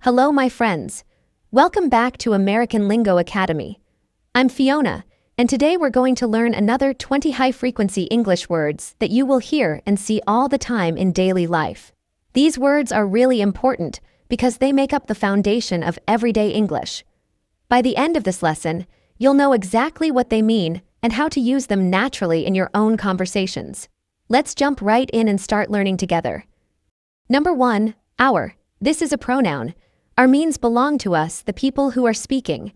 Hello, my friends. Welcome back to American Lingo Academy. I'm Fiona, and today we're going to learn another 20 high-frequency English words that you will hear and see all the time in daily life. These words are really important because they make up the foundation of everyday English. By the end of this lesson, you'll know exactly what they mean and how to use them naturally in your own conversations. Let's jump right in and start learning together. Number 1, our. This is a pronoun. Our means belong to us, the people who are speaking.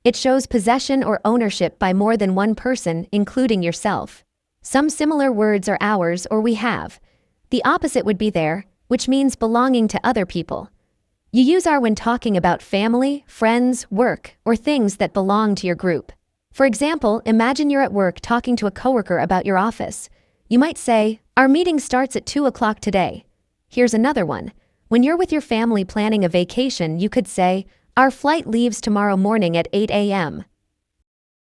It shows possession or ownership by more than one person, including yourself. Some similar words are ours or we have. The opposite would be their, which means belonging to other people. You use our when talking about family, friends, work, or things that belong to your group. For example, imagine you're at work talking to a coworker about your office. You might say, "Our meeting starts at 2 o'clock today." Here's another one. When you're with your family planning a vacation, you could say, "Our flight leaves tomorrow morning at 8 a.m.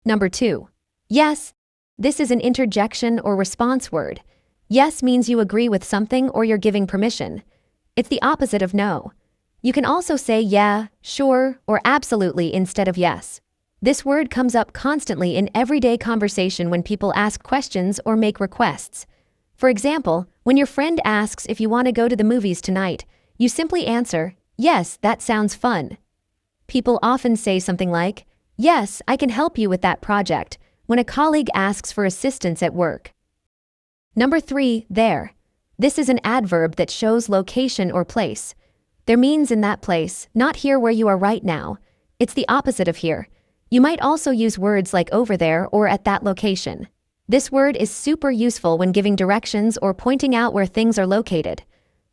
Number 2. Yes. This is an interjection or response word. Yes means you agree with something or you're giving permission. It's the opposite of no. You can also say yeah, sure, or absolutely instead of yes. This word comes up constantly in everyday conversation when people ask questions or make requests. For example, when your friend asks if you want to go to the movies tonight, you simply answer, "Yes, that sounds fun." People often say something like, "Yes, I can help you with that project," when a colleague asks for assistance at work. Number 3, there. This is an adverb that shows location or place. There means in that place, not here where you are right now. It's the opposite of here. You might also use words like over there or at that location. This word is super useful when giving directions or pointing out where things are located.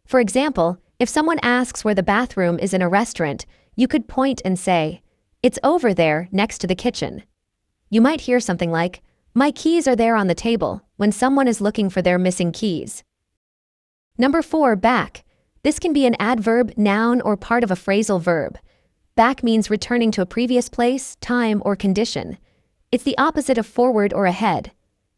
For example, if someone asks where the bathroom is in a restaurant, you could point and say, "It's over there, next to the kitchen." You might hear something like, "My keys are there on the table," when someone is looking for their missing keys. Number 4, back. This can be an adverb, noun, or part of a phrasal verb. Back means returning to a previous place, time, or condition. It's the opposite of forward or ahead.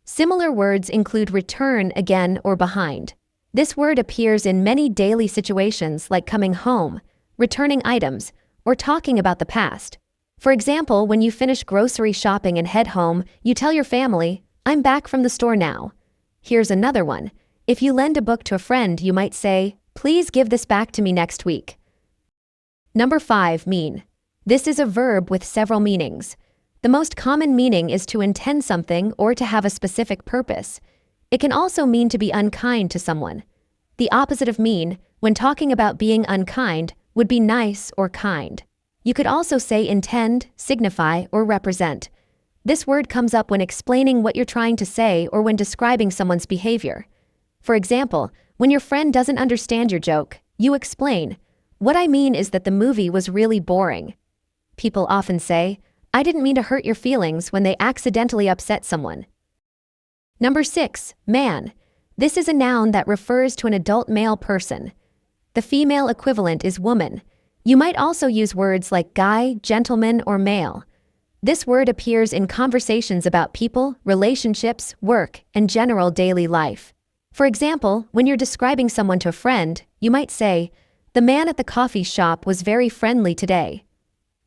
Similar words include return, again, or behind. This word appears in many daily situations like coming home, returning items, or talking about the past. For example, when you finish grocery shopping and head home, you tell your family, "I'm back from the store now." Here's another one. If you lend a book to a friend, you might say, "Please give this back to me next week." Number 5, mean. This is a verb with several meanings. The most common meaning is to intend something or to have a specific purpose. It can also mean to be unkind to someone. The opposite of mean, when talking about being unkind, would be nice or kind. You could also say intend, signify, or represent. This word comes up when explaining what you're trying to say or when describing someone's behavior. For example, when your friend doesn't understand your joke, you explain, "What I mean is that the movie was really boring." People often say, "I didn't mean to hurt your feelings," when they accidentally upset someone. Number 6, man. This is a noun that refers to an adult male person. The female equivalent is woman. You might also use words like guy, gentleman, or male. This word appears in conversations about people, relationships, work, and general daily life. For example, when you're describing someone to a friend, you might say, "The man at the coffee shop was very friendly today."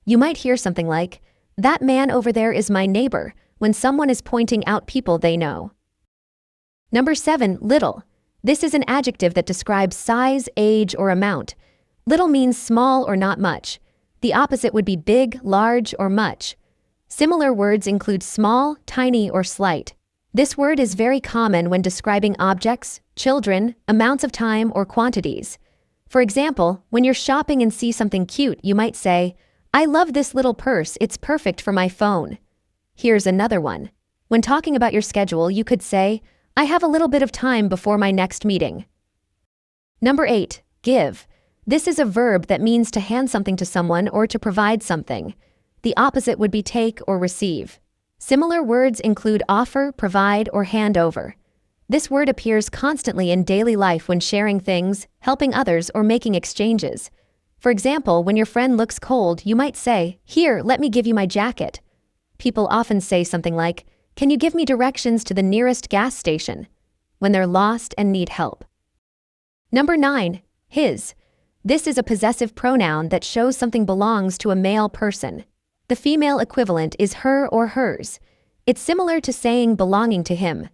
You might hear something like, "That man over there is my neighbor," when someone is pointing out people they know. Number 7, little. This is an adjective that describes size, age, or amount. Little means small or not much. The opposite would be big, large, or much. Similar words include small, tiny, or slight. This word is very common when describing objects, children, amounts of time, or quantities. For example, when you're shopping and see something cute, you might say, "I love this little purse, it's perfect for my phone." Here's another one. When talking about your schedule, you could say, "I have a little bit of time before my next meeting." Number 8, give. This is a verb that means to hand something to someone or to provide something. The opposite would be take or receive. Similar words include offer, provide, or hand over. This word appears constantly in daily life when sharing things, helping others, or making exchanges. For example, when your friend looks cold, you might say, "Here, let me give you my jacket." People often say something like, "Can you give me directions to the nearest gas station?" when they're lost and need help. Number 9, his. This is a possessive pronoun that shows something belongs to a male person. The female equivalent is her or hers. It's similar to saying belonging to him.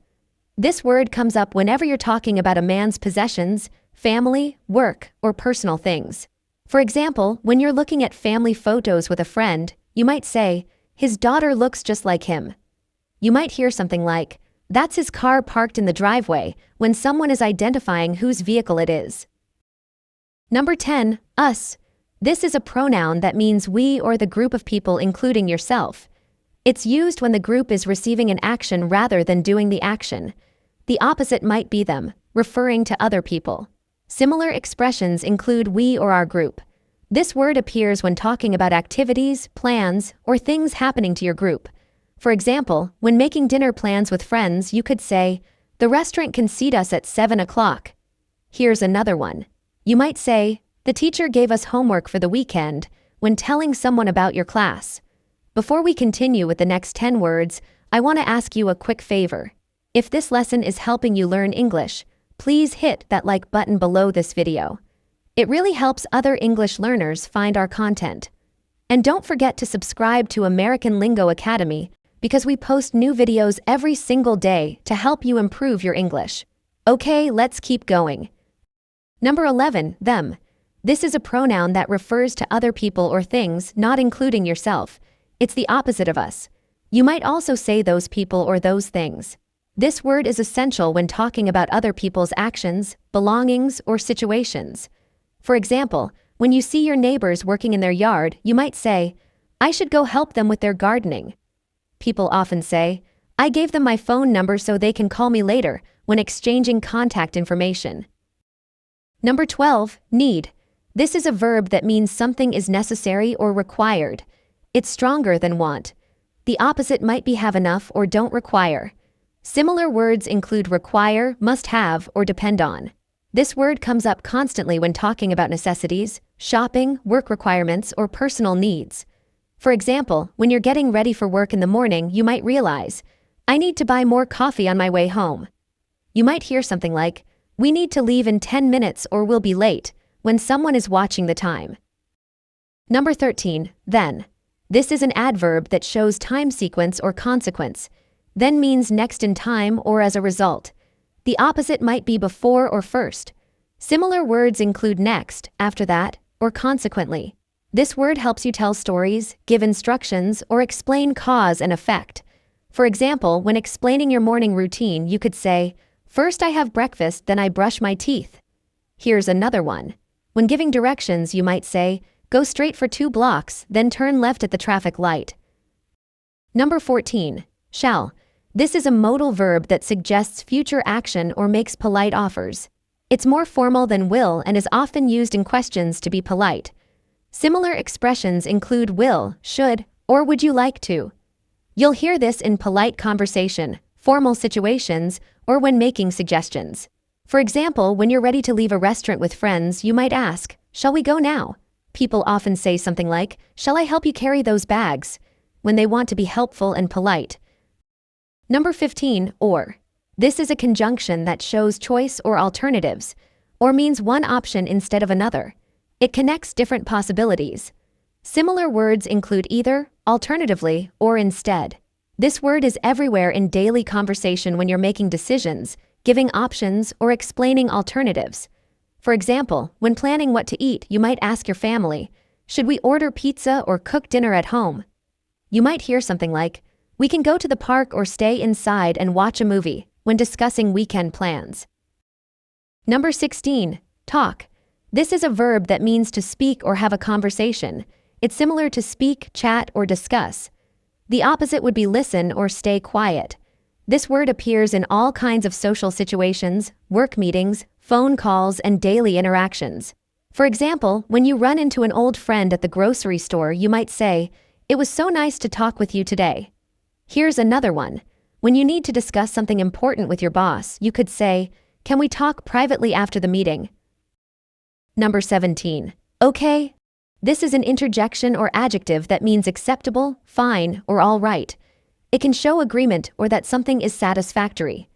This word comes up whenever you're talking about a man's possessions, family, work, or personal things. For example, when you're looking at family photos with a friend, you might say, "His daughter looks just like him." You might hear something like, "That's his car parked in the driveway," when someone is identifying whose vehicle it is. Number 10, us. This is a pronoun that means we or the group of people including yourself. It's used when the group is receiving an action rather than doing the action. The opposite might be them, referring to other people. Similar expressions include we or our group. This word appears when talking about activities, plans, or things happening to your group. For example, when making dinner plans with friends, you could say, "The restaurant can seat us at 7 o'clock. Here's another one. You might say, "The teacher gave us homework for the weekend," when telling someone about your class. Before we continue with the next 10 words, I want to ask you a quick favor. If this lesson is helping you learn English, please hit that like button below this video. It really helps other English learners find our content. And don't forget to subscribe to American Lingo Academy, because we post new videos every single day to help you improve your English. Okay, let's keep going. Number 11, them. This is a pronoun that refers to other people or things, not including yourself. It's the opposite of us. You might also say those people or those things. This word is essential when talking about other people's actions, belongings, or situations. For example, when you see your neighbors working in their yard, you might say, "I should go help them with their gardening." People often say, "I gave them my phone number so they can call me later," when exchanging contact information. Number 12, need. This is a verb that means something is necessary or required. It's stronger than want. The opposite might be have enough or don't require. Similar words include require, must have, or depend on. This word comes up constantly when talking about necessities, shopping, work requirements, or personal needs. For example, when you're getting ready for work in the morning, you might realize, "I need to buy more coffee on my way home." You might hear something like, "We need to leave in 10 minutes or we'll be late," when someone is watching the time. Number 13, then. This is an adverb that shows time sequence or consequence. Then means next in time or as a result. The opposite might be before or first. Similar words include next, after that, or consequently. This word helps you tell stories, give instructions, or explain cause and effect. For example, when explaining your morning routine, you could say, "First I have breakfast, then I brush my teeth." Here's another one. When giving directions, you might say, "Go straight for 2 blocks, then turn left at the traffic light." Number 14, shall. This is a modal verb that suggests future action or makes polite offers. It's more formal than will and is often used in questions to be polite. Similar expressions include will, should, or would you like to. You'll hear this in polite conversation, formal situations, or when making suggestions. For example, when you're ready to leave a restaurant with friends, you might ask, "Shall we go now?" People often say something like, "Shall I help you carry those bags?" when they want to be helpful and polite. Number 15, or. This is a conjunction that shows choice or alternatives, or means one option instead of another. It connects different possibilities. Similar words include either, alternatively, or instead. This word is everywhere in daily conversation when you're making decisions, giving options, or explaining alternatives. For example, when planning what to eat, you might ask your family, "Should we order pizza or cook dinner at home?" You might hear something like, "We can go to the park or stay inside and watch a movie," when discussing weekend plans. Number 16, talk. This is a verb that means to speak or have a conversation. It's similar to speak, chat, or discuss. The opposite would be listen or stay quiet. This word appears in all kinds of social situations, work meetings, phone calls, and daily interactions. For example, when you run into an old friend at the grocery store, you might say, "It was so nice to talk with you today." Here's another one. When you need to discuss something important with your boss, you could say, "Can we talk privately after the meeting?" Number 17. Okay. This is an interjection or adjective that means acceptable, fine, or all right. It can show agreement or that something is satisfactory.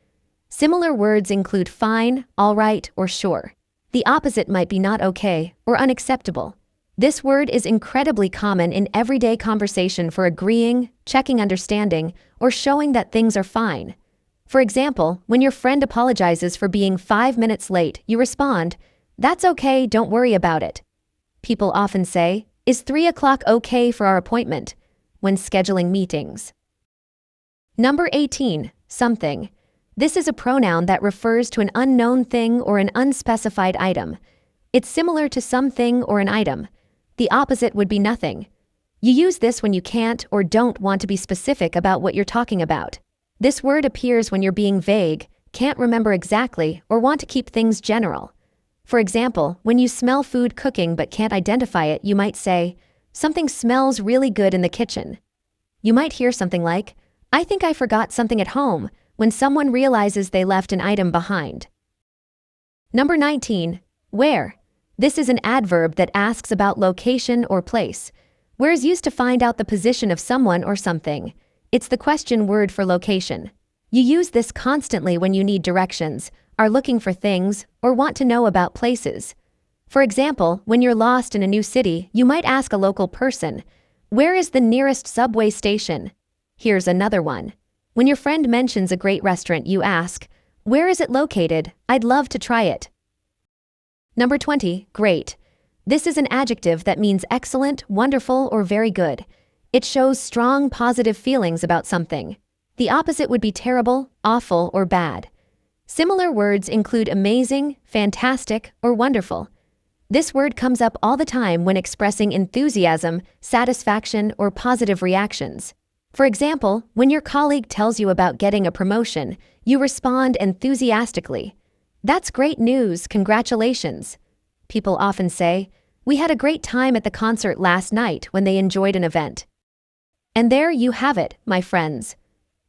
Similar words include fine, all right, or sure. The opposite might be not okay or unacceptable. This word is incredibly common in everyday conversation for agreeing, checking understanding, or showing that things are fine. For example, when your friend apologizes for being 5 minutes late, you respond, "That's okay, don't worry about it." People often say, "Is 3 o'clock okay for our appointment?" when scheduling meetings. Number 18, something. This is a pronoun that refers to an unknown thing or an unspecified item. It's similar to something or an item. The opposite would be nothing. You use this when you can't or don't want to be specific about what you're talking about. This word appears when you're being vague, can't remember exactly, or want to keep things general. For example, when you smell food cooking but can't identify it, you might say, "Something smells really good in the kitchen." You might hear something like, "I think I forgot something at home," when someone realizes they left an item behind. Number 19, where. This is an adverb that asks about location or place. Where is used to find out the position of someone or something. It's the question word for location. You use this constantly when you need directions, are looking for things, or want to know about places. For example, when you're lost in a new city, you might ask a local person, "Where is the nearest subway station?" Here's another one. When your friend mentions a great restaurant, you ask, "Where is it located? I'd love to try it." Number 20, great. This is an adjective that means excellent, wonderful, or very good. It shows strong positive feelings about something. The opposite would be terrible, awful, or bad. Similar words include amazing, fantastic, or wonderful. This word comes up all the time when expressing enthusiasm, satisfaction, or positive reactions. For example, when your colleague tells you about getting a promotion, you respond enthusiastically. "That's great news, congratulations." People often say, "We had a great time at the concert last night," when they enjoyed an event. And there you have it, my friends.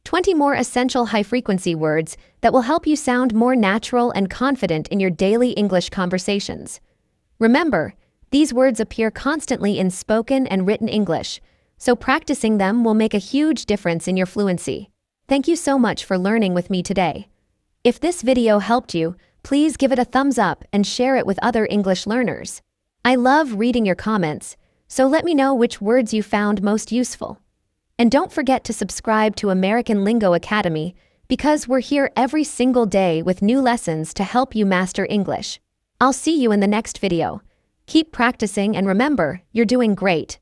20 more essential high-frequency words that will help you sound more natural and confident in your daily English conversations. Remember, these words appear constantly in spoken and written English, so practicing them will make a huge difference in your fluency. Thank you so much for learning with me today. If this video helped you, please give it a thumbs up and share it with other English learners. I love reading your comments, so let me know which words you found most useful. And don't forget to subscribe to American Lingo Academy, because we're here every single day with new lessons to help you master English. I'll see you in the next video. Keep practicing and remember, you're doing great.